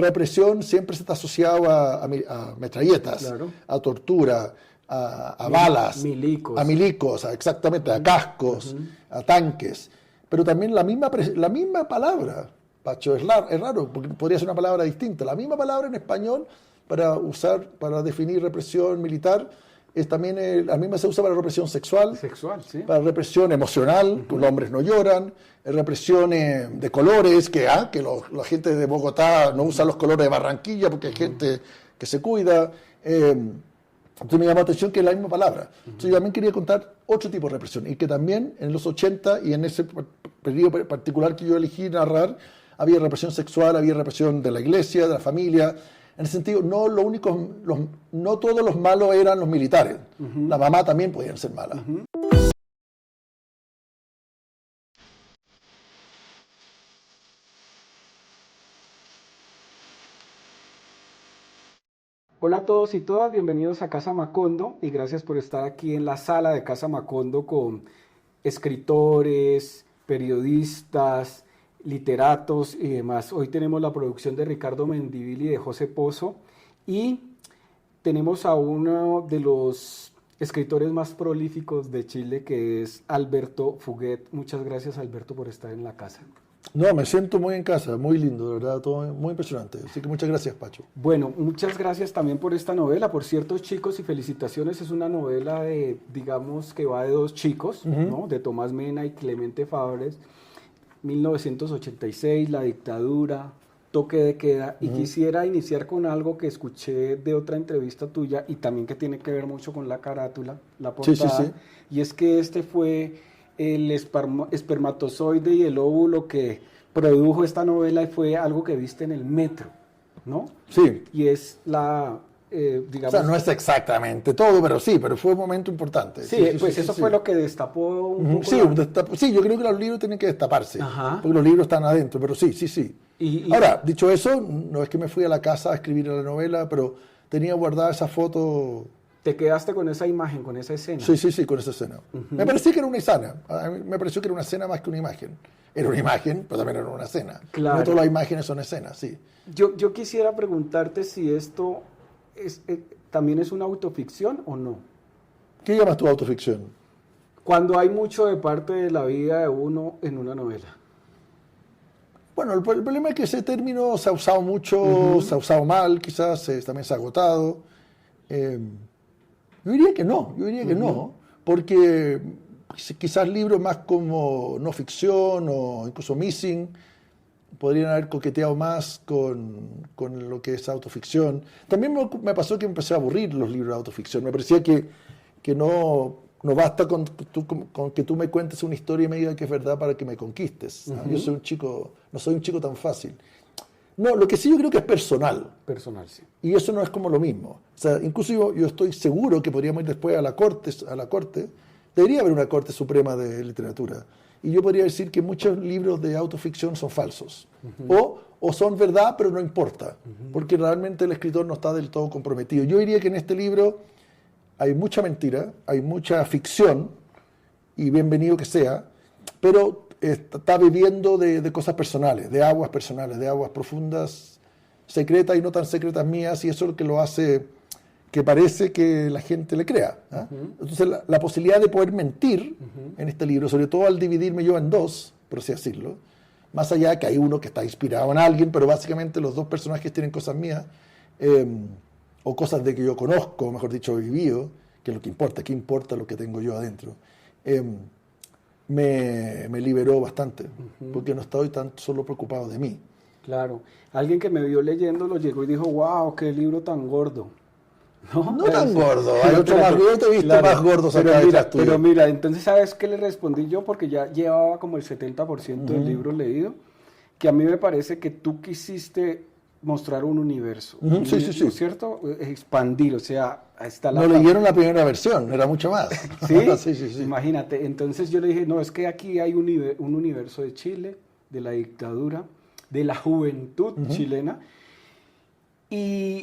represión siempre se está asociado a metralletas, Claro. a tortura, a balas, Milicos. a milicos, exactamente, a cascos, a tanques. Pero también la misma palabra, Pacho, es raro, porque podría ser una palabra distinta. La misma palabra en español para definir represión militar es también la misma se usa para represión sexual, Sí. para represión emocional, que los hombres no lloran, represión de colores, que la gente de Bogotá no usa los colores de Barranquilla porque hay gente que se cuida. Entonces me llamó la atención que es la misma palabra. Entonces yo también quería contar otro tipo de represión y que también en los 80 y en ese periodo particular que yo elegí narrar, había represión sexual, había represión de la iglesia, de la familia. En el sentido, no todos los malos eran los militares. La mamá también podían ser malas. Hola a todos y todas, bienvenidos a Casa Macondo y gracias por estar aquí en la sala de Casa Macondo con escritores, periodistas, literatos y demás. Hoy tenemos la producción de Ricardo Mendivil y de José Pozo y tenemos a uno de los escritores más prolíficos de Chile, que es Alberto Fuguet. Muchas gracias, Alberto, por estar en la casa. No, me siento muy en casa, muy lindo, de verdad, todo muy impresionante. Así que muchas gracias, Pacho. Bueno, muchas gracias también por esta novela. Por cierto, chicos, y felicitaciones, es una novela digamos, que va de dos chicos, ¿no? De Tomás Mena y Clemente Fabres, 1986, la dictadura, toque de queda, y quisiera iniciar con algo que escuché de otra entrevista tuya y también que tiene que ver mucho con la carátula, la portada, Sí. y es que este fue el espermatozoide y el óvulo que produjo esta novela y fue algo que viste en el metro, ¿no? Sí. Y es digamos... O sea, no es exactamente todo, pero fue un momento importante. Sí, pues eso fue lo que destapó un poco. Sí, yo creo que los libros tienen que destaparse, Ajá. porque los libros están adentro, pero sí. Y Ahora, dicho eso, no es que me fui a la casa a escribir la novela, pero tenía guardada esa foto. te quedaste con esa imagen, con esa escena. Sí, con esa escena. Me pareció que era una escena. A mí me pareció que era una escena más que una imagen. Era una imagen, pero también era una escena. Claro. No todas las imágenes son escenas, sí. Yo quisiera preguntarte si esto también es una autoficción o no. ¿Qué llamas tu autoficción? Cuando hay mucho de parte de la vida de uno en una novela. Bueno, el problema es que ese término se ha usado mucho, se ha usado mal, quizás también se ha agotado. Yo diría que no, porque quizás libros más como no ficción o incluso missing podrían haber coqueteado más con lo que es autoficción. También me pasó que empecé a aburrir los libros de autoficción. Me parecía que no basta con que tú me cuentes una historia y me digas que es verdad para que me conquistes. Yo no soy un chico tan fácil. No, lo que sí yo creo que es personal. Personal, sí. Y eso no es como lo mismo. O sea, incluso yo estoy seguro que podríamos ir después a la corte. Debería haber una corte suprema de literatura. Y yo podría decir que muchos libros de autoficción son falsos. O son verdad, pero no importa. Porque realmente el escritor no está del todo comprometido. Yo diría que en este libro hay mucha mentira, hay mucha ficción, y bienvenido que sea, pero está viviendo de cosas personales, de aguas profundas, secretas y no tan secretas mías, y eso es lo que lo hace que parece que la gente le crea. Entonces la posibilidad de poder mentir en este libro, sobre todo al dividirme yo en dos, por así decirlo, más allá de que hay uno que está inspirado en alguien, pero básicamente los dos personajes tienen cosas mías, o cosas de que yo conozco, mejor dicho, he vivido, que es lo que importa, ¿qué importa lo que tengo yo adentro? Me liberó bastante, porque no estoy tan solo preocupado de mí. Claro. Alguien que me vio leyéndolo llegó y dijo, wow, qué libro tan gordo. No tan gordo, hay otro más gordo, te he visto más gordos acá detrás tuyo. Pero mira, entonces, ¿sabes qué le respondí yo? Porque ya llevaba como el 70% del libro leído, que a mí me parece que tú quisiste mostrar un universo. Sí. ¿Cierto? Expandir, o sea, está la... No leyeron la primera versión, era mucho más. ¿Sí? Sí. Imagínate, entonces yo le dije, no, es que aquí hay un universo de Chile, de la dictadura, de la juventud chilena.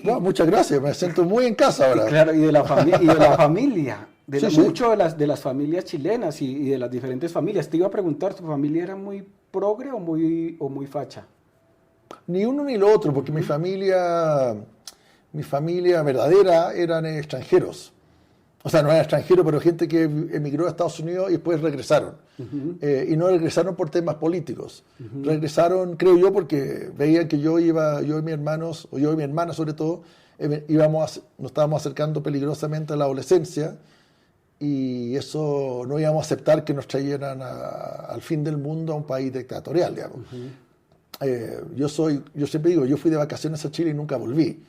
No, muchas gracias, me siento muy en casa ahora. Claro, y de la familia, mucho Sí. de las familias chilenas y de las diferentes familias. Te iba a preguntar, ¿tu familia era muy progre o muy facha? Ni uno ni lo otro, porque mi familia verdadera eran extranjeros. O sea, no eran extranjeros, pero gente que emigró a Estados Unidos y después regresaron. Y no regresaron por temas políticos. Regresaron, creo yo, porque veían que yo y mis hermanos, o yo y mi hermana sobre todo, nos estábamos acercando peligrosamente a la adolescencia, y eso no íbamos a aceptar que nos trajeran al fin del mundo a un país dictatorial, digamos. Yo siempre digo, yo fui de vacaciones a Chile y nunca volví.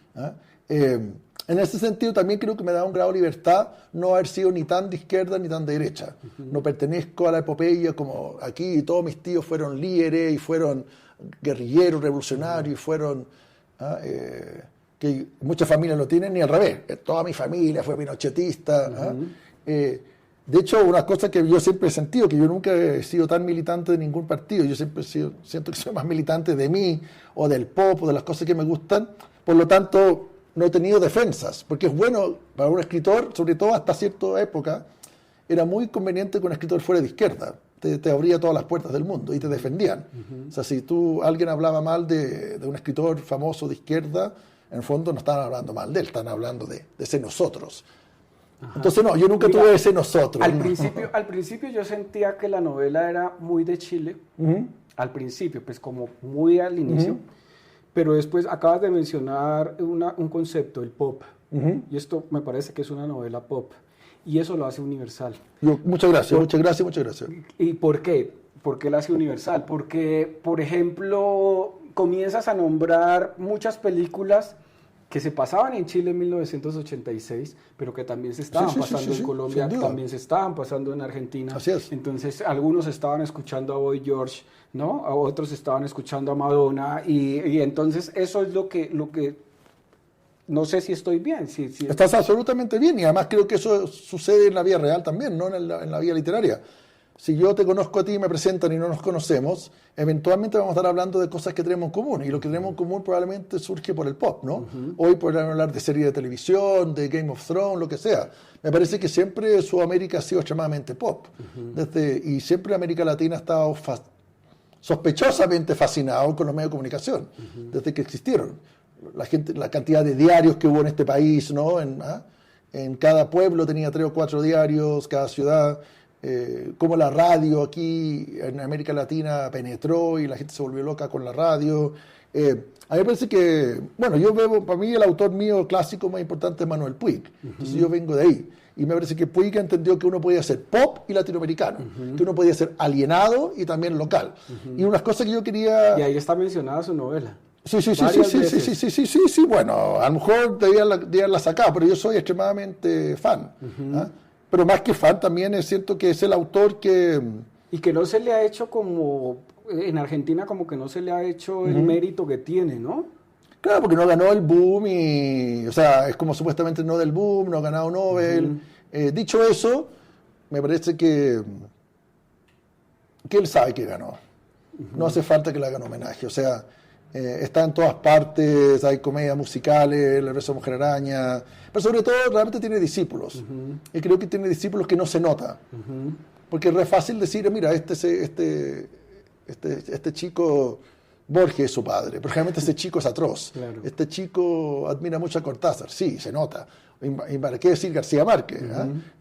En ese sentido también creo que me da un grado de libertad no haber sido ni tan de izquierda ni tan de derecha. No pertenezco a la epopeya como aquí, todos mis tíos fueron líderes y fueron guerrilleros, revolucionarios, y fueron... que muchas familias no tienen, ni al revés. Toda mi familia fue pinochetista. De hecho, una cosa que yo siempre he sentido, que yo nunca he sido tan militante de ningún partido, yo siempre siento que soy más militante de mí, o del pop, o de las cosas que me gustan, por lo tanto no he tenido defensas, porque es bueno para un escritor, sobre todo hasta cierta época, era muy conveniente que un escritor fuera de izquierda, te abría todas las puertas del mundo y te defendían. O sea, si alguien hablaba mal de un escritor famoso de izquierda, en el fondo no estaban hablando mal de él, están hablando de ese nosotros. Entonces no, yo nunca tuve ese nosotros. Al principio yo sentía que la novela era muy de Chile, al principio, pues como muy al inicio, pero después acabas de mencionar un concepto, el pop, y esto me parece que es una novela pop, y eso lo hace universal. Muchas gracias. ¿Y por qué? ¿Por qué la hace universal? Porque, por ejemplo, comienzas a nombrar muchas películas que se pasaban en Chile en 1986, pero que también se estaban pasando en Colombia, que también se estaban pasando en Argentina. Así es. Entonces, algunos estaban escuchando a Boy George, ¿no? A otros estaban escuchando a Madonna, y entonces eso es lo que no sé si estoy bien. Estás absolutamente bien, y además creo que eso sucede en la vida real también, no en la vida literaria. Si yo te conozco a ti y me presentan y no nos conocemos, eventualmente vamos a estar hablando de cosas que tenemos en común, y lo que tenemos en común probablemente surge por el pop, ¿no? Hoy podríamos hablar de series de televisión, de Game of Thrones, lo que sea. Me parece que siempre Sudamérica ha sido extremadamente pop, y siempre América Latina ha estado sospechosamente fascinado con los medios de comunicación, desde que existieron. La cantidad de diarios que hubo en este país, ¿no? En cada pueblo tenía 3 o 4 diarios, cada ciudad. Cómo la radio aquí en América Latina penetró y la gente se volvió loca con la radio. A mí me parece que, bueno, para mí el autor mío clásico más importante es Manuel Puig. Entonces yo vengo de ahí. Y me parece que Puig entendió que uno podía ser pop y latinoamericano, que uno podía ser alienado y también local. Y unas cosas que yo quería... Y ahí está mencionada su novela. Sí, bueno, a lo mejor debía haberla sacado, pero yo soy extremadamente fan. Pero más que fan también siento que es el autor que... Y que no se le ha hecho como... En Argentina como que no se le ha hecho el mérito que tiene, ¿no? Claro, porque no ganó el boom o sea, es como supuestamente no del boom, no ha ganado Nobel. Dicho eso, me parece que él sabe que ganó. No hace falta que le hagan homenaje, o sea... está en todas partes, hay comedias musicales, El beso de Mujer Araña, pero sobre todo realmente tiene discípulos. Y creo que tiene discípulos que no se nota. Porque es re fácil decir, mira, este chico Borges es su padre, pero realmente este chico es atroz. Claro. Este chico admira mucho a Cortázar, sí, se nota. ¿Y para qué decir García Márquez?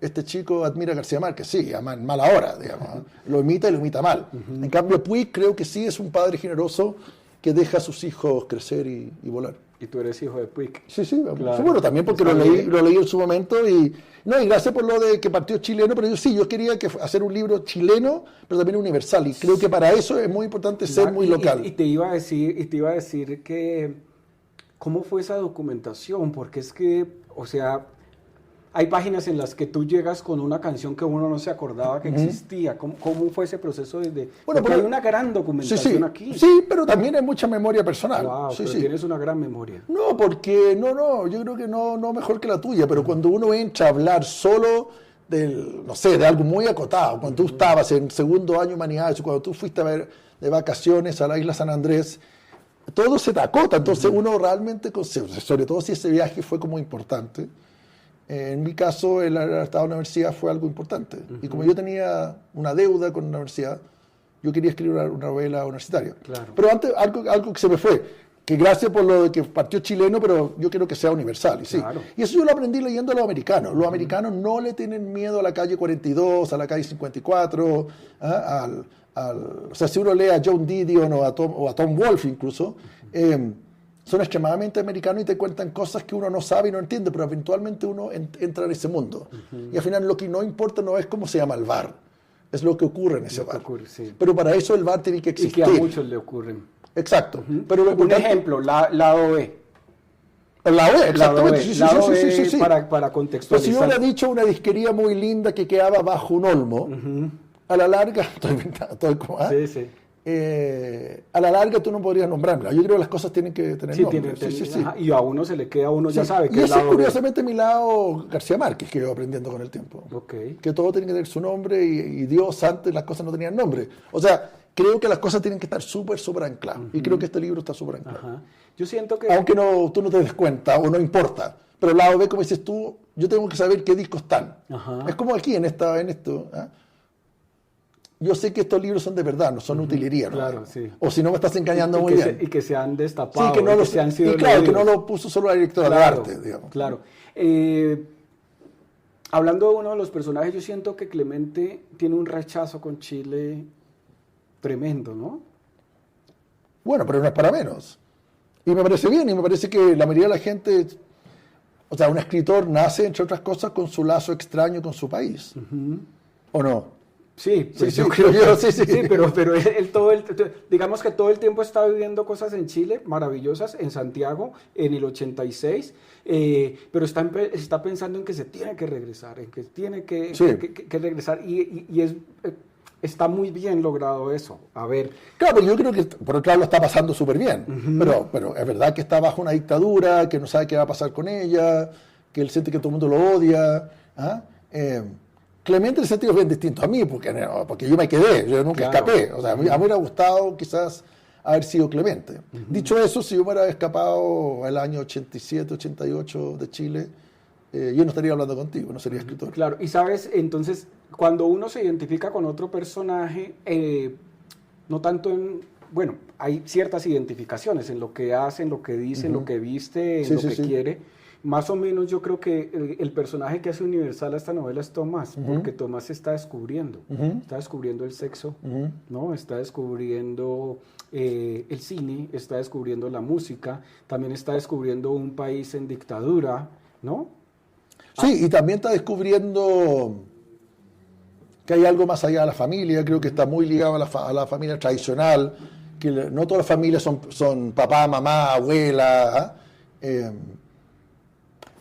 Este chico admira a García Márquez, sí, a mala hora, digamos. Lo imita y lo imita mal. En cambio, Puig creo que sí es un padre generoso que deja a sus hijos crecer y volar. Y tú eres hijo de Puig. Sí, claro. Bueno, también porque lo leí en su momento, y gracias por lo de que partió chileno, pero yo quería hacer un libro chileno, pero también universal, y creo que para eso es muy importante ser muy local. Y te iba a decir que, ¿cómo fue esa documentación? Porque es que, o sea, hay páginas en las que tú llegas con una canción que uno no se acordaba que existía. ¿Cómo fue ese proceso porque hay una gran documentación aquí? Sí, pero también hay mucha memoria personal. Wow, pero tienes una gran memoria. No, porque yo creo que no mejor que la tuya, pero cuando uno entra a hablar solo de algo muy acotado, cuando tú estabas en segundo año de humanidades, cuando tú fuiste a ver de vacaciones a la isla San Andrés, todo se te acota, entonces uno realmente, sobre todo si ese viaje fue como importante. En mi caso, el haber estado en la universidad fue algo importante. Y como yo tenía una deuda con la universidad, Yo quería escribir una novela universitaria. Claro. Pero antes, algo que se me fue, que gracias por lo de que partió chileno, pero yo quiero que sea universal. Y, sí. Claro. Y eso yo lo aprendí leyendo a los americanos. Los americanos no le tienen miedo a la calle 42, a la calle 54, o sea, si uno lee a John Didion o a Tom Wolfe incluso, son extremadamente americanos y te cuentan cosas que uno no sabe y no entiende, pero eventualmente uno entra en ese mundo. Y al final lo que no importa no es cómo se llama el bar, es lo que ocurre en ese bar. Sí. Pero para eso el bar tiene que existir. Y que a muchos le ocurren. Exacto. Pero un ejemplo, lado B. La OE, exactamente. Sí. Para contextualizar. Pues si yo hubiera dicho una disquería muy linda que quedaba bajo un olmo, a la larga, a la larga tú no podrías nombrarla. Yo creo que las cosas tienen que tener nombre. Y a uno se le queda, uno ya sabe que y ese es curiosamente mi lado García Márquez, que yo aprendiendo con el tiempo. Que todo tiene que tener su nombre y Dios, antes las cosas no tenían nombre. O sea, creo que las cosas tienen que estar súper ancladas. Y creo que este libro está súper anclado. Yo siento que... Aunque tú no te des cuenta o no importa. Pero el lado B, como dices tú, yo tengo que saber qué discos están. Es como aquí en esto. Yo sé que estos libros son de verdad, no son utilerías. Claro, sí. O si no me estás engañando muy bien. Y que se han destapado. Sí, que no lo puso solo la directora de arte, digamos. Claro. Hablando de uno de los personajes, yo siento que Clemente tiene un rechazo con Chile tremendo, ¿no? Bueno, pero no es para menos. Y me parece bien, y me parece que la mayoría de la gente, o sea, un escritor nace, entre otras cosas, con su lazo extraño con su país. ¿O no? Sí, pues sí, creo yo, sí. Sí, pero digamos que todo el tiempo está viviendo cosas en Chile maravillosas, en Santiago, en el 86, pero está pensando en que se tiene que regresar, en que tiene que regresar, y está muy bien logrado eso. A ver. Claro, yo creo que por otro lado lo está pasando súper bien, pero es verdad que está bajo una dictadura, que no sabe qué va a pasar con ella, que él siente que todo el mundo lo odia. Clemente en el sentido es bien distinto a mí, porque yo me quedé, yo nunca escapé. O sea, a mí me hubiera gustado quizás haber sido Clemente. Dicho eso, si yo me hubiera escapado el año 87, 88 de Chile, yo no estaría hablando contigo, no sería escritor. Claro, y sabes, entonces, cuando uno se identifica con otro personaje, no tanto en... Bueno, hay ciertas identificaciones en lo que hace, en lo que dice, en lo que viste, en lo que quiere. Más o menos yo creo que el personaje que hace universal a esta novela es Tomás, porque Tomás se está descubriendo. Está descubriendo el sexo, ¿no? Está descubriendo el cine, está descubriendo la música, también está descubriendo un país en dictadura, ¿no? Sí, y también está descubriendo que hay algo más allá de la familia. Creo que está muy ligado a la familia tradicional, que no todas las familias son papá, mamá, abuela.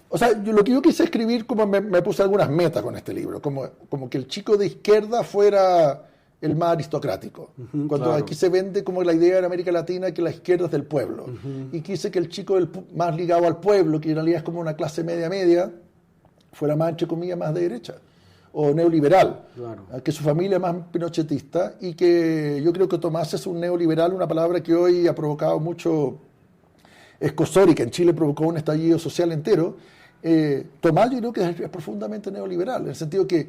O sea, lo que yo quise escribir, como me puse algunas metas con este libro, como que el chico de izquierda fuera el más aristocrático. Cuando aquí se vende como la idea en América Latina que la izquierda es del pueblo. Y quise que el chico más ligado al pueblo, que en realidad es como una clase media, fuera más, entre comillas, más de derecha o neoliberal, que su familia es más pinochetista, y que yo creo que Tomás es un neoliberal, una palabra que hoy ha provocado mucho escozor y que en Chile provocó un estallido social entero. Tomás yo creo que es profundamente neoliberal, en el sentido que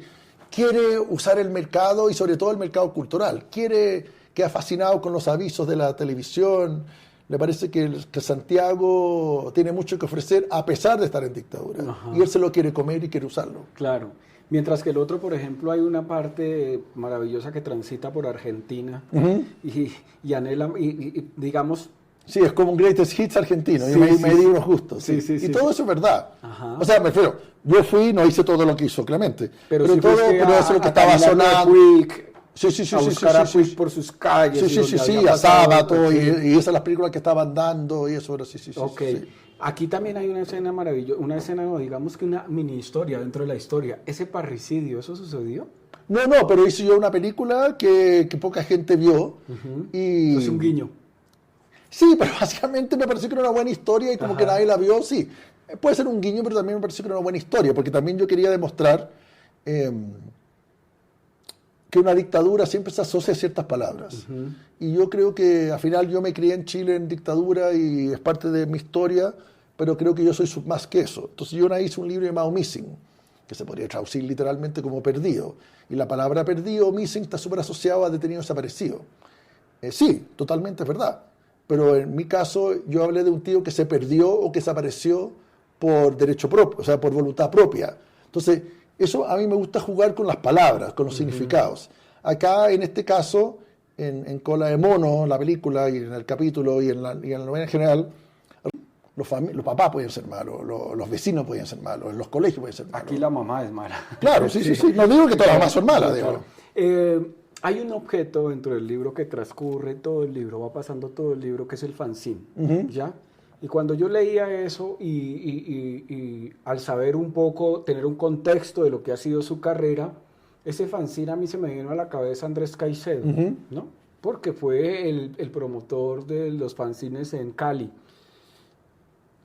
quiere usar el mercado y sobre todo el mercado cultural, queda fascinado con los avisos de la televisión, le parece que Santiago tiene mucho que ofrecer a pesar de estar en dictadura, y él se lo quiere comer y quiere usarlo. Claro, mientras que el otro, por ejemplo, hay una parte maravillosa que transita por Argentina y anhela, y digamos... Sí, es como un greatest hits argentino, y me di unos gustos. Y todo eso es verdad. O sea, me refiero, yo no hice todo lo que hizo Clemente, pero eso es lo que estaba sonando. A buscar a Puig por sus calles. A Sábato, y esas son las películas que estaban dando, y eso era, Aquí también hay una escena maravillosa, una escena, digamos que una mini historia dentro de la historia. ¿Ese parricidio, eso sucedió? No, pero hice yo una película que poca gente vio. Y es un guiño. Sí, pero básicamente me pareció que era una buena historia y como que nadie la vio, sí. Puede ser un guiño, pero también me pareció que era una buena historia, porque también yo quería demostrar que una dictadura siempre se asocia a ciertas palabras. Y yo creo que al final yo me crié en Chile en dictadura y es parte de mi historia, pero creo que yo soy más que eso. Entonces yo hice un libro llamado Missing, que se podría traducir literalmente como perdido. Y la palabra perdido, missing, está súper asociado a detenido desaparecido. Sí, totalmente es verdad. Pero en mi caso, yo hablé de un tío que se perdió o que desapareció por derecho propio, o sea, por voluntad propia. Entonces, eso a mí me gusta jugar con las palabras, con los significados. Acá, en este caso, en Cola de Mono, la película, y en el capítulo, y en la novela en general, los papás pueden ser malos, los vecinos pueden ser malos, los colegios pueden ser malos. Aquí la mamá es mala. Claro, sí. No digo que todas las mamás son malas, digo. Hay un objeto dentro del libro que transcurre todo el libro, va pasando todo el libro, que es el fanzine, ¿ya? Y cuando yo leía eso y al saber un poco, tener un contexto de lo que ha sido su carrera, ese fanzine a mí se me vino a la cabeza Andrés Caicedo, ¿no? Porque fue el promotor de los fanzines en Cali.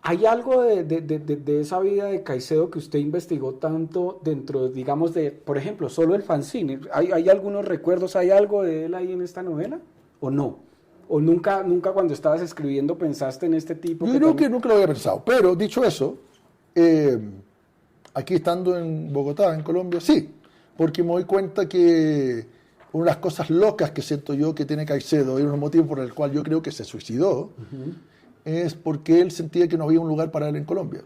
¿Hay algo de esa vida de Caicedo que usted investigó tanto dentro, digamos, por ejemplo, solo el fanzine? ¿Hay algunos recuerdos, hay algo de él ahí en esta novela? ¿O no? ¿O nunca cuando estabas escribiendo pensaste en este tipo? Yo creo que nunca lo había pensado. Pero, dicho eso, aquí estando en Bogotá, en Colombia, sí. Porque me doy cuenta que una de las cosas locas que siento yo que tiene Caicedo, y uno de los motivos por el cual yo creo que se suicidó, es porque él sentía que no había un lugar para él en Colombia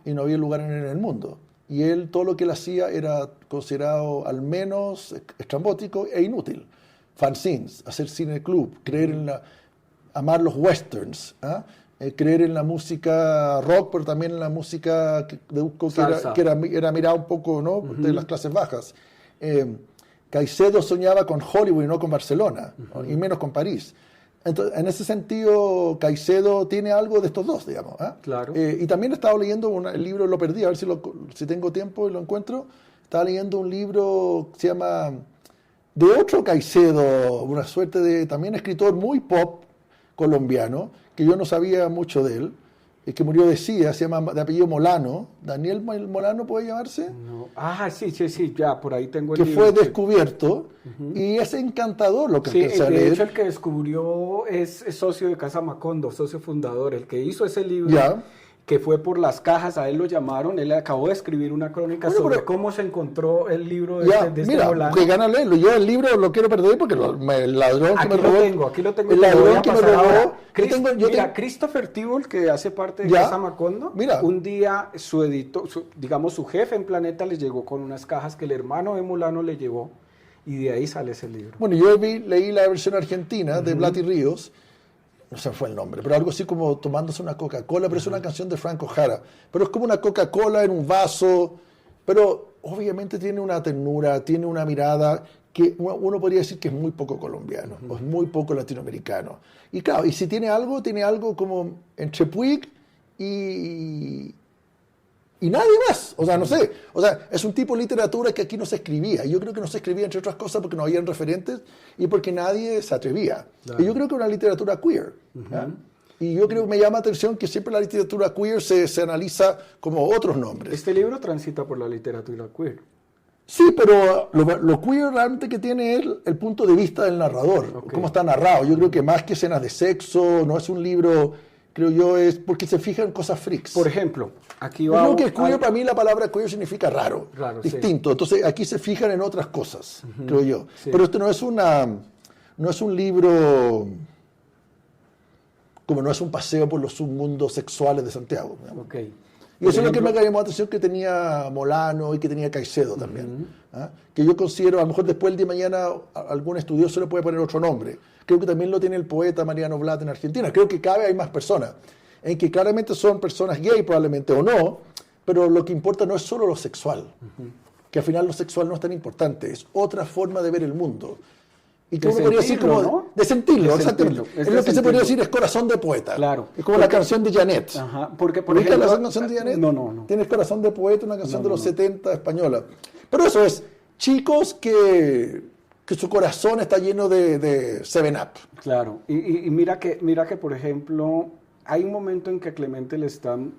y no había lugar en él en el mundo. Y él, todo lo que él hacía era considerado al menos estrambótico e inútil. Fanzines, hacer cine club, amar los westerns, creer en la música rock, pero también en la música que era mirada un poco, ¿no? De las clases bajas. Caicedo soñaba con Hollywood y no con Barcelona, y menos con París. Entonces, en ese sentido, Caicedo tiene algo de estos dos, digamos. Claro. Y también he estado leyendo el libro, lo perdí, a ver si tengo tiempo y lo encuentro. Estaba leyendo un libro que se llama, de otro Caicedo, una suerte de también escritor muy pop colombiano, que yo no sabía mucho de él, que murió de SIDA, se llama de apellido Molano. ¿Daniel Molano puede llamarse? No. Ah, sí, ya, por ahí tengo el que libro. Fue descubierto, y es encantador lo que empecé a leer. De hecho, el que descubrió es socio de Casa Macondo, socio fundador, el que hizo ese libro, que fue por las cajas, a él lo llamaron, él acabó de escribir una crónica sobre cómo se encontró el libro de este Molano. Que gana leerlo. Yo el libro lo quiero perder porque el ladrón que me robó... Aquí lo tengo. El ladrón que me robó... Christopher Tibol, que hace parte de Casa Macondo, un día su editor, su jefe en Planeta le llegó con unas cajas que el hermano de Molano le llevó, y de ahí sale ese libro. Bueno, yo leí la versión argentina de Blatty Ríos, no sé fue el nombre, pero algo así como tomándose una Coca-Cola, pero es una canción de Franco Jara. Pero es como una Coca-Cola en un vaso, pero obviamente tiene una ternura, tiene una mirada que uno podría decir que es muy poco colombiano, o es muy poco latinoamericano. Y claro, y si tiene algo como entre Puig y nadie más. O sea, no sé. O sea, es un tipo de literatura que aquí no se escribía. Y yo creo que no se escribía, entre otras cosas, porque no habían referentes y porque nadie se atrevía. Claro. Y yo creo que es una literatura queer. Y yo creo que me llama la atención que siempre la literatura queer se analiza como otros nombres. Este libro transita por la literatura queer. Sí, pero lo queer realmente que tiene es el punto de vista del narrador. Cómo está narrado. Yo creo que más que escenas de sexo, no es un libro... Creo yo es porque se fijan en cosas freaks. Por ejemplo, aquí va... Yo creo que queer, para mí la palabra queer significa raro, distinto. Sí. Entonces aquí se fijan en otras cosas, creo yo. Sí. Pero esto no es un libro, como no es un paseo por los submundos sexuales de Santiago. Okay. Y eso es lo que me llamó la atención, que tenía Molano y que tenía Caicedo también. Que yo considero, a lo mejor después el día de mañana algún estudioso le puede poner otro nombre. Creo que también lo tiene el poeta Mariano Blatt en Argentina. Creo que cada vez hay más personas, en que claramente son personas gay probablemente o no, pero lo que importa no es solo lo sexual, que al final lo sexual no es tan importante, es otra forma de ver el mundo. Y que uno podría decir como, ¿no? De sentirlo, exactamente. Es lo que se podría decir es corazón de poeta. Claro. Es como la canción de Janet. Porque, por ejemplo, la canción de Janet? No. Tienes corazón de poeta, una canción de los 70 española. Pero eso es, chicos que su corazón está lleno de 7-Up. Claro. Y mira que, por ejemplo, hay un momento en que a Clemente le están,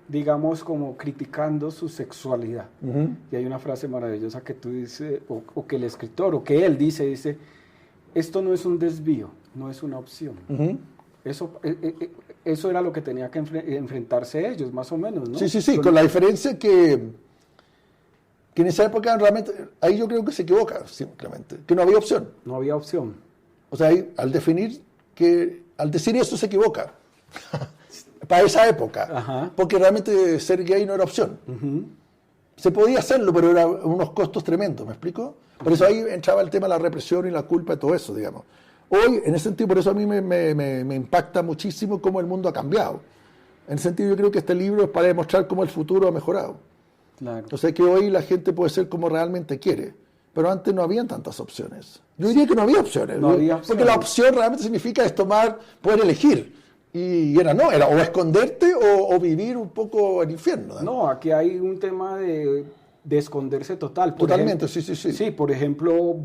digamos, como criticando su sexualidad. Y hay una frase maravillosa que tú dices, o que el escritor, o que él dice, esto no es un desvío, no es una opción. Eso era lo que tenía que enfrentarse ellos, más o menos, ¿no? Sí, con la diferencia que que en esa época realmente, ahí yo creo que se equivoca simplemente, que no había opción. No había opción. O sea, ahí, al decir eso se equivoca. Para esa época. Ajá. Porque realmente ser gay no era opción. Se podía hacerlo, pero eran unos costos tremendos, ¿me explico? Por eso ahí entraba el tema de la represión y la culpa y todo eso, digamos. Hoy, en ese sentido, por eso a mí me impacta muchísimo cómo el mundo ha cambiado. En ese sentido, yo creo que este libro es para demostrar cómo el futuro ha mejorado. Claro. O sea, que hoy la gente puede ser como realmente quiere. Pero antes no habían tantas opciones. Yo diría que no había opciones. No había opciones. Porque la opción realmente significa es poder elegir. Y era o esconderte o vivir un poco el infierno. No, aquí hay un tema de esconderse total. Totalmente, sí. Sí, por ejemplo,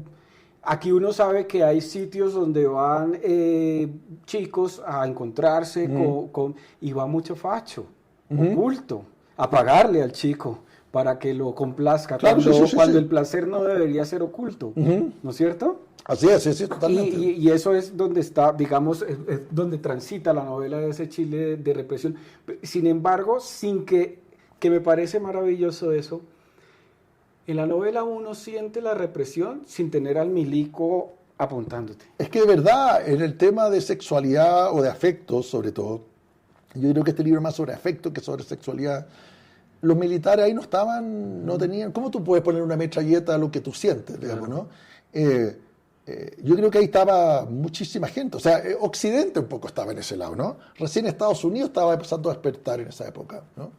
aquí uno sabe que hay sitios donde van chicos a encontrarse y va mucho facho, oculto, a pagarle al chico para que lo complazca, Claro, cuando el placer no debería ser oculto, ¿no es cierto? Así es, sí, totalmente. Y eso es donde está, digamos, es donde transita la novela de ese Chile de represión. Sin embargo, sin que me parece maravilloso eso, en la novela uno siente la represión sin tener al milico apuntándote. Es que de verdad, en el tema de sexualidad o de afecto, sobre todo, yo creo que este libro es más sobre afecto que sobre sexualidad. Los militares ahí no tenían. ¿Cómo tú puedes poner una metralleta a lo que tú sientes, digamos, ¿no? Yo creo que ahí estaba muchísima gente. O sea, Occidente un poco estaba en ese lado, ¿no? Recién Estados Unidos estaba empezando a despertar en esa época, ¿no?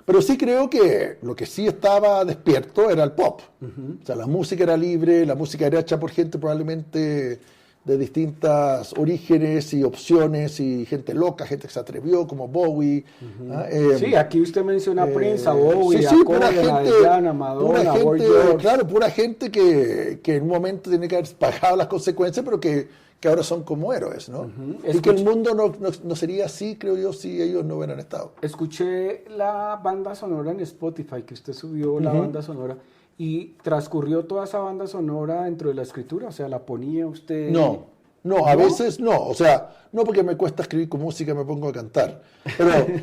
Pero sí creo que lo que sí estaba despierto era el pop. O sea, la música era libre, la música era hecha por gente probablemente de distintos orígenes y opciones y gente loca, gente que se atrevió, como Bowie. Sí, aquí usted menciona a Prince, a Bowie, sí, a Cohen, a Diana, Madonna, a Boy George. Claro, pura gente que en un momento tiene que haber pagado las consecuencias, pero que ahora son como héroes, ¿no? Y que el mundo no sería así, creo yo, si ellos no hubieran estado. Escuché la banda sonora en Spotify, que usted subió la banda sonora, y transcurrió toda esa banda sonora dentro de la escritura, o sea, ¿la ponía usted? No, a veces no, o sea, no porque me cuesta escribir con música, me pongo a cantar,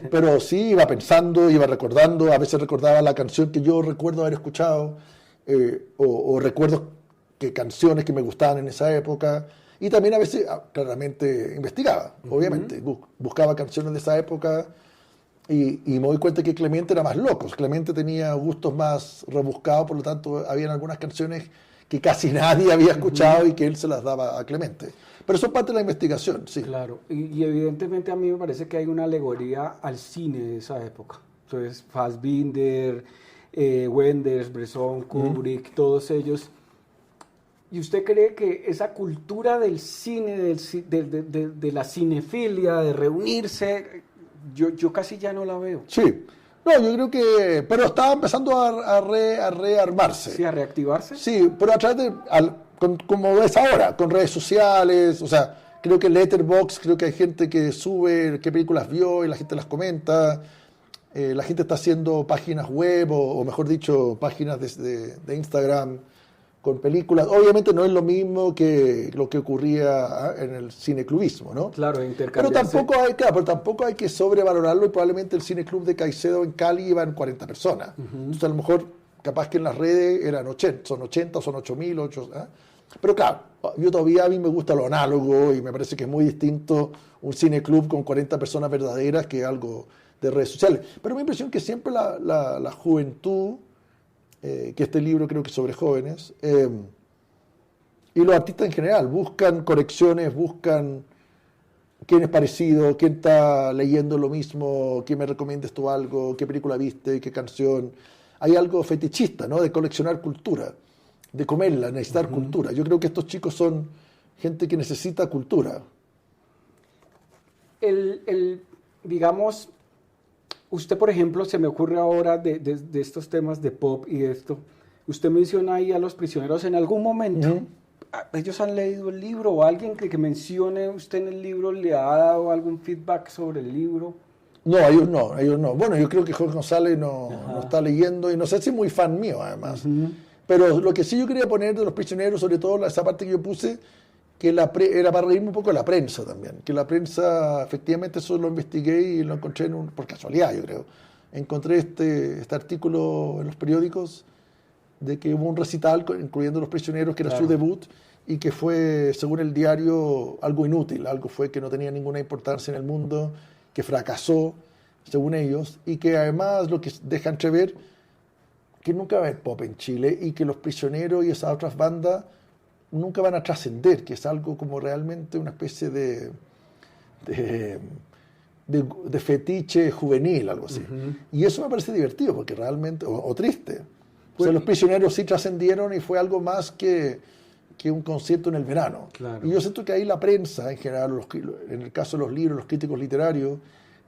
pero sí iba pensando, iba recordando, a veces recordaba la canción que yo recuerdo haber escuchado, o recuerdo que canciones que me gustaban en esa época, y también a veces, claramente, investigaba, obviamente, buscaba canciones de esa época. Y me doy cuenta que Clemente era más loco. Clemente tenía gustos más rebuscados, por lo tanto, habían algunas canciones que casi nadie había escuchado y que él se las daba a Clemente. Pero eso es parte de la investigación, sí. Claro, y evidentemente a mí me parece que hay una alegoría al cine de esa época. Entonces, Fassbinder, Wenders, Bresson, Kubrick, todos ellos. ¿Y usted cree que esa cultura del cine, de la cinefilia, de reunirse, yo casi ya no la veo? Sí. No, yo creo que... Pero estaba empezando a rearmarse. Sí, a reactivarse. Sí, pero a través como es ahora, con redes sociales, o sea, creo que Letterboxd, creo que hay gente que sube qué películas vio y la gente las comenta. La gente está haciendo páginas web o mejor dicho, páginas de Instagram con películas. Obviamente no es lo mismo que lo que ocurría en el cineclubismo, ¿no? Claro, intercambiarse. Pero tampoco hay que sobrevalorarlo y probablemente el cineclub de Caicedo en Cali iban 40 personas. Entonces a lo mejor, capaz que en las redes eran 80, son 80, son 8.000, Pero claro, a mí me gusta lo análogo y me parece que es muy distinto un cineclub con 40 personas verdaderas que algo de redes sociales. Pero mi impresión es que siempre la juventud, que este libro creo que es sobre jóvenes, y los artistas en general, buscan conexiones, buscan quién es parecido, quién está leyendo lo mismo, quién me recomiendas tú algo, qué película viste, qué canción. Hay algo fetichista, ¿no? De coleccionar cultura, de comerla, necesitar cultura. Yo creo que estos chicos son gente que necesita cultura. Digamos, usted, por ejemplo, se me ocurre ahora de estos temas de pop y esto, usted menciona ahí a Los Prisioneros en algún momento. ¿Ellos han leído el libro o alguien que mencione usted en el libro le ha dado algún feedback sobre el libro? No, ellos no. Bueno, yo creo que Jorge González no está leyendo y no sé si es muy fan mío, además. Pero lo que sí yo quería poner de Los Prisioneros, sobre todo esa parte que yo puse, que era para reírme un poco de la prensa también. Que la prensa, efectivamente, eso lo investigué y lo encontré por casualidad, yo creo. encontré este artículo en los periódicos de que hubo un recital, incluyendo Los Prisioneros, que era su debut, y que fue, según el diario, algo inútil, algo fue que no tenía ninguna importancia en el mundo, que fracasó, según ellos, y que además lo que deja entrever que nunca va a haber pop en Chile y que Los Prisioneros y esas otras bandas nunca van a trascender, que es algo como realmente una especie de fetiche juvenil, algo así. Y eso me parece divertido, porque realmente, o triste. O sea, Los Prisioneros sí trascendieron y fue algo más que un concierto en el verano. Claro. Y yo siento que ahí la prensa, en general, en el caso de los libros, los críticos literarios,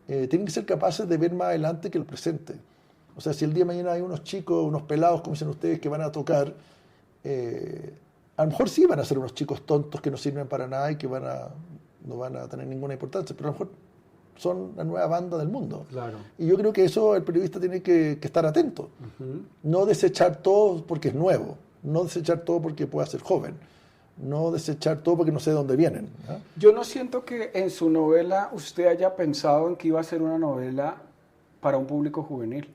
tienen que ser capaces de ver más adelante que el presente. O sea, si el día de mañana hay unos chicos, unos pelados, como dicen ustedes, que van a tocar, a lo mejor sí van a ser unos chicos tontos que no sirven para nada y que no van a tener ninguna importancia, pero a lo mejor son la nueva banda del mundo. Claro. Y yo creo que eso el periodista tiene que estar atento. No desechar todo porque es nuevo, no desechar todo porque pueda ser joven, no desechar todo porque no sé de dónde vienen. Yo no siento que en su novela usted haya pensado en que iba a ser una novela para un público juvenil.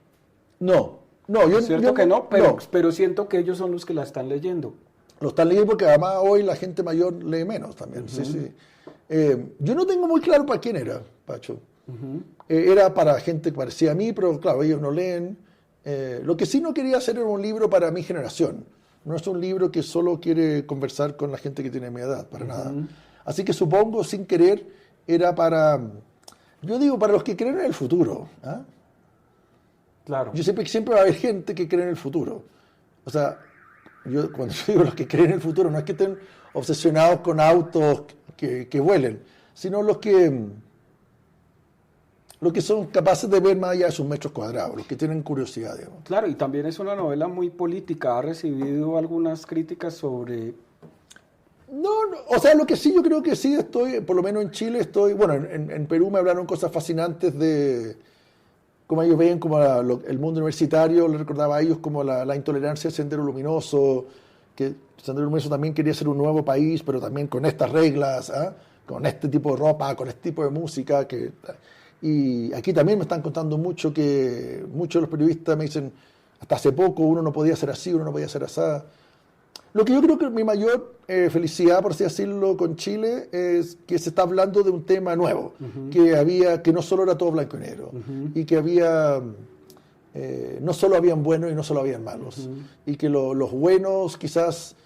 No, yo cierto que no, pero siento que ellos son los que la están leyendo. Lo están leyendo porque además hoy la gente mayor lee menos también. Sí. Yo no tengo muy claro para quién era, Pacho. Era para gente que parecía a mí, pero claro, ellos no leen. Lo que sí no quería hacer era un libro para mi generación. No es un libro que solo quiere conversar con la gente que tiene mi edad, para nada. Así que supongo, sin querer, era para los que creen en el futuro. Claro. Yo siempre va a haber gente que cree en el futuro. O sea, cuando yo digo los que creen en el futuro, no es que estén obsesionados con autos que vuelen, sino los que son capaces de ver más allá de sus metros cuadrados, los que tienen curiosidad, digamos. Claro, y también es una novela muy política. Ha recibido algunas críticas sobre... No, o sea, lo que sí, yo creo que sí estoy, por lo menos en Chile bueno, en Perú me hablaron cosas fascinantes de cómo ellos ven como el mundo universitario, les recordaba a ellos como la intolerancia del Sendero Luminoso, que el Sendero Luminoso también quería ser un nuevo país, pero también con estas reglas, con este tipo de ropa, con este tipo de música. Y aquí también me están contando mucho que muchos de los periodistas me dicen, hasta hace poco uno no podía ser así, uno no podía ser así. Lo que yo creo que mi mayor felicidad, por así decirlo, con Chile es que se está hablando de un tema nuevo, que no solo era todo blanco y negro, y que no solo habían buenos y no solo habían malos, y que los buenos quizás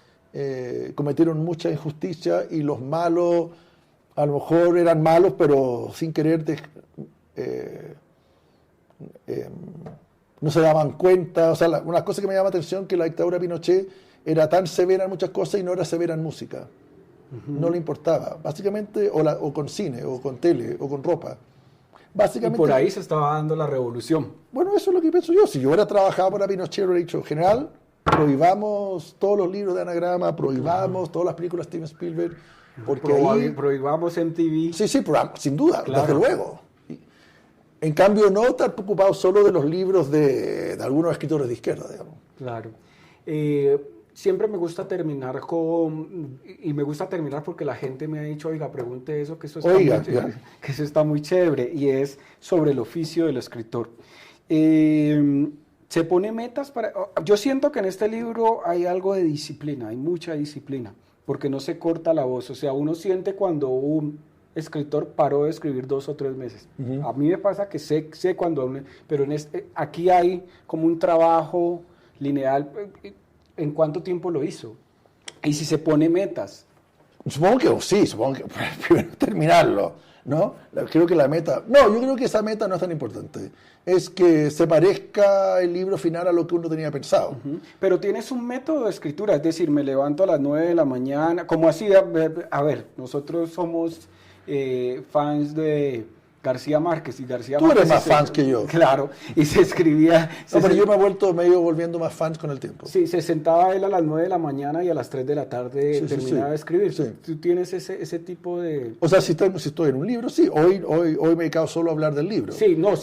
cometieron mucha injusticia y los malos a lo mejor eran malos, pero sin querer no se daban cuenta. O sea, una cosa que me llama la atención que la dictadura de Pinochet era tan severa en muchas cosas y no era severa en música. No le importaba. Básicamente, o con cine, o con tele, o con ropa. Básicamente, y por ahí se estaba dando la revolución. Bueno, eso es lo que pienso yo. Si yo hubiera trabajado para Pinochet, hubiera dicho, general, prohibamos todos los libros de anagrama, prohibamos todas las películas de Steven Spielberg, porque prohibamos MTV. Sí, sin duda, claro. Desde luego. En cambio, no estar preocupado solo de los libros de algunos escritores de izquierda, digamos. Claro. Siempre me gusta terminar y me gusta terminar porque la gente me ha dicho, oiga, pregunte eso, que eso está muy chévere, y es sobre el oficio del escritor. Se pone metas yo siento que en este libro hay algo de disciplina, hay mucha disciplina, porque no se corta la voz. O sea, uno siente cuando un escritor paró de escribir 2 o 3 meses. A mí me pasa que sé cuando, pero aquí hay como un trabajo lineal. ¿En cuánto tiempo lo hizo? Y si se pone metas. Supongo que primero terminarlo, ¿no? Creo que la meta... No, yo creo que esa meta no es tan importante. Es que se parezca el libro final a lo que uno tenía pensado. Pero tienes un método de escritura, es decir, me levanto a las 9 de la mañana, como así, a ver, nosotros somos fans de García Márquez, y García Tú Márquez... eres más fans que yo. Claro, y se escribía... pero yo me he vuelto volviendo más fans con el tiempo. Sí, se sentaba él a las 9 de la mañana y a las 3 de la tarde terminaba de escribir. Sí. ¿Tú tienes ese tipo de...? O sea, si estoy en un libro, sí. Hoy me he dedicado solo a hablar del libro. Sí, no,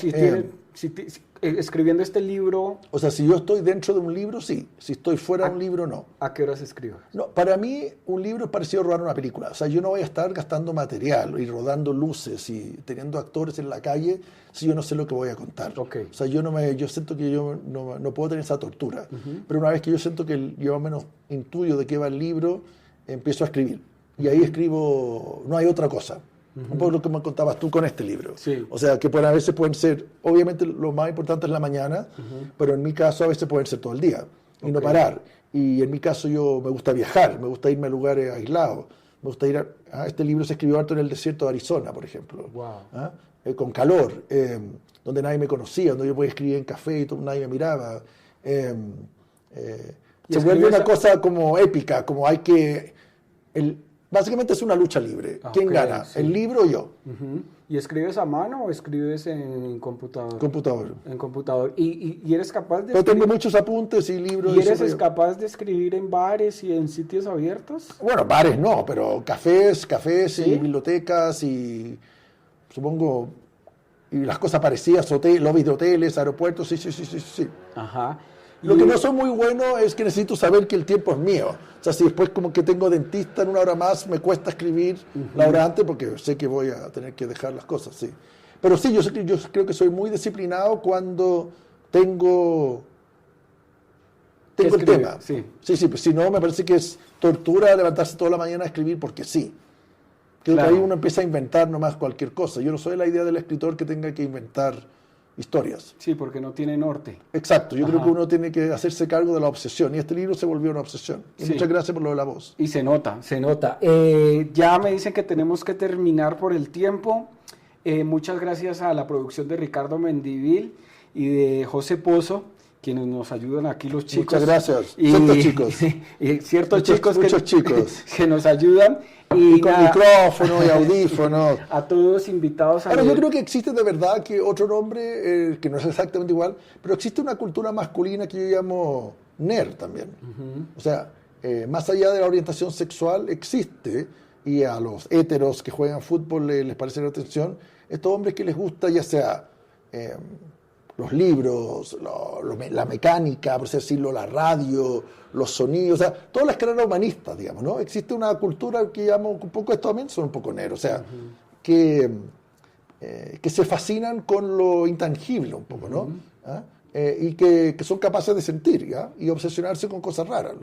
escribiendo este libro, O sea, si yo estoy dentro de un libro, sí. Si estoy fuera de un libro, no. ¿a qué horas escribes? No, para mí un libro es parecido a rodar una película. O sea, yo no voy a estar gastando material y rodando luces y teniendo actores en la calle si yo no sé lo que voy a contar. Ok. O sea, yo siento que yo no puedo tener esa tortura. Pero una vez que yo siento que yo más o menos intuyo de qué va el libro, empiezo a escribir. Y ahí escribo, no hay otra cosa. Un poco lo que me contabas tú con este libro. Sí. O sea, que a veces pueden ser, obviamente lo más importante es la mañana, pero en mi caso a veces pueden ser todo el día y no parar. Y en mi caso yo me gusta viajar, me gusta irme a lugares aislados. Me gusta ir este libro se escribió harto en el desierto de Arizona, por ejemplo. Wow. Con calor, donde nadie me conocía, donde yo podía escribir en café y nadie me miraba. Se vuelve una cosa como épica, como hay que... Básicamente es una lucha libre. ¿Quién gana? Sí. ¿El libro o yo? ¿Y escribes a mano o escribes en computador? Computador. En computador. ¿Y eres capaz de Pero tengo muchos apuntes y libros. ¿Y eres capaz de escribir en bares y en sitios abiertos? Bueno, bares no, pero cafés ¿Sí? y bibliotecas y supongo y las cosas parecidas, lobbies de hoteles, aeropuertos, sí. Ajá. Lo que no soy muy bueno es que necesito saber que el tiempo es mío. O sea, si después como que tengo dentista en una hora más, me cuesta escribir la hora antes porque sé que voy a tener que dejar las cosas, sí. Pero sí, yo creo que soy muy disciplinado cuando tengo el tema. Sí, pues si no, me parece que es tortura levantarse toda la mañana a escribir porque sí. Creo que ahí uno empieza a inventar nomás cualquier cosa. Yo no soy la idea del escritor que tenga que inventar historias. Sí, porque no tiene norte. Exacto, yo creo que uno tiene que hacerse cargo de la obsesión y este libro se volvió una obsesión. Y muchas gracias por lo de la voz. Y se nota. Ya me dicen que tenemos que terminar por el tiempo. Muchas gracias a la producción de Ricardo Mendivil y de José Pozo, quienes nos ayudan aquí los chicos. Muchas gracias. Ciertos chicos. Muchos chicos. Que nos ayudan. Y con micrófono y audífonos. A todos invitados a Ahora, yo creo que existe de verdad que otro nombre, que no es exactamente igual, pero existe una cultura masculina que yo llamo nerd también. O sea, más allá de la orientación sexual, existe, y a los héteros que juegan fútbol les parece la atención, estos hombres que les gusta ya sea los libros, la mecánica, por así decirlo, la radio, los sonidos, o sea, todas las carreras humanistas, digamos, ¿no? Existe una cultura que llamo un poco, estos también son un poco negros, o sea, que se fascinan con lo intangible un poco, ¿no? Y que son capaces de sentir, ¿ya? Y obsesionarse con cosas raras.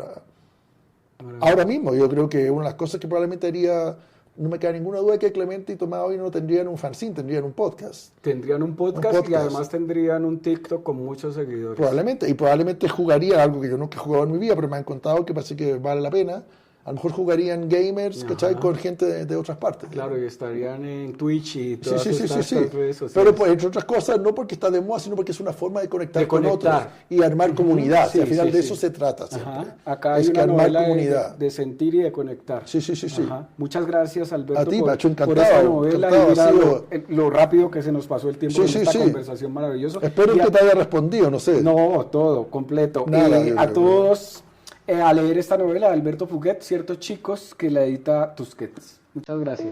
Ahora mismo yo creo que una de las cosas que probablemente haría... No me queda ninguna duda que Clemente y Tomás hoy no tendrían un fanzine, tendrían un podcast. Tendrían un podcast y además tendrían un TikTok con muchos seguidores. Probablemente jugarían algo que yo nunca he jugado en mi vida, pero me han contado que parece que vale la pena. A lo mejor jugarían gamers, ¿cachai? Con gente de otras partes. Claro, y estarían en Twitch y todas estas redes sociales. Pero pues, entre otras cosas, no porque está de moda, sino porque es una forma de conectar con otros y armar comunidad. Al final de eso se trata siempre. Acá hay una novela de sentir y de conectar. Sí. Muchas gracias, Alberto, a ti, Pacho, encantado, por esta novela y mira lo rápido que se nos pasó el tiempo en esta conversación maravillosa. Espero que te haya respondido, no sé. No, todo, completo. A todos... a leer esta novela de Alberto Fuguet, Ciertos chicos, que la edita Tusquets. Muchas gracias.